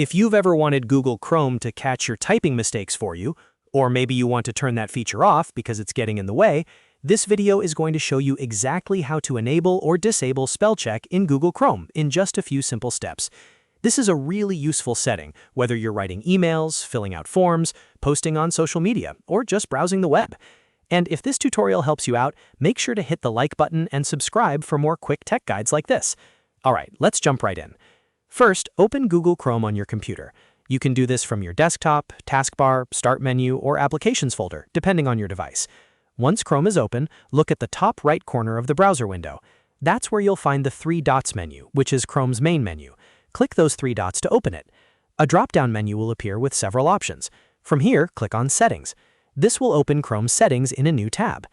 If you've ever wanted Google Chrome to catch your typing mistakes for you, or maybe you want to turn that feature off because it's getting in the way, this video is going to show you exactly how to enable or disable spell check in Google Chrome in just a few simple steps. This is a really useful setting, whether you're writing emails, filling out forms, posting on social media, or just browsing the web. And if this tutorial helps you out, make sure to hit the like button and subscribe for more quick tech guides like this. All right, let's jump right in. First, open Google Chrome on your computer. You can do this from your desktop, taskbar, start menu, or applications folder, depending on your device. Once Chrome is open, look at the top right corner of the browser window. That's where you'll find the three dots menu, which is Chrome's main menu. Click those three dots to open it. A drop-down menu will appear with several options. From here, click on Settings. This will open Chrome's settings in a new tab.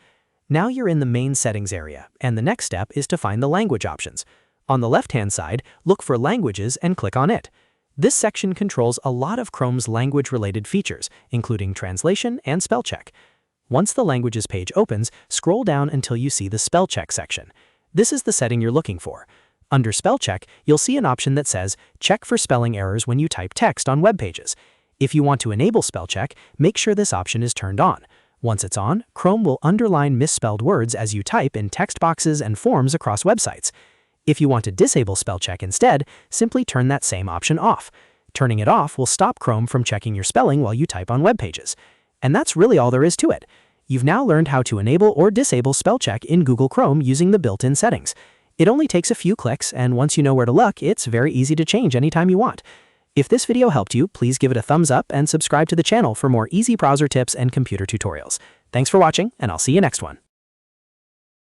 Now you're in the main settings area, and the next step is to find the language options. On the left-hand side, look for Languages and click on it. This section controls a lot of Chrome's language-related features, including translation and spell check. Once the Languages page opens, scroll down until you see the spell check section. This is the setting you're looking for. Under spell check, you'll see an option that says, check for spelling errors when you type text on web pages. If you want to enable spell check, make sure this option is turned on. Once it's on, Chrome will underline misspelled words as you type in text boxes and forms across websites. If you want to disable spell check instead, simply turn that same option off. Turning it off will stop Chrome from checking your spelling while you type on web pages. And that's really all there is to it. You've now learned how to enable or disable spell check in Google Chrome using the built-in settings. It only takes a few clicks, and once you know where to look, it's very easy to change anytime you want. If this video helped you, please give it a thumbs up and subscribe to the channel for more easy browser tips and computer tutorials. Thanks for watching, and I'll see you next one.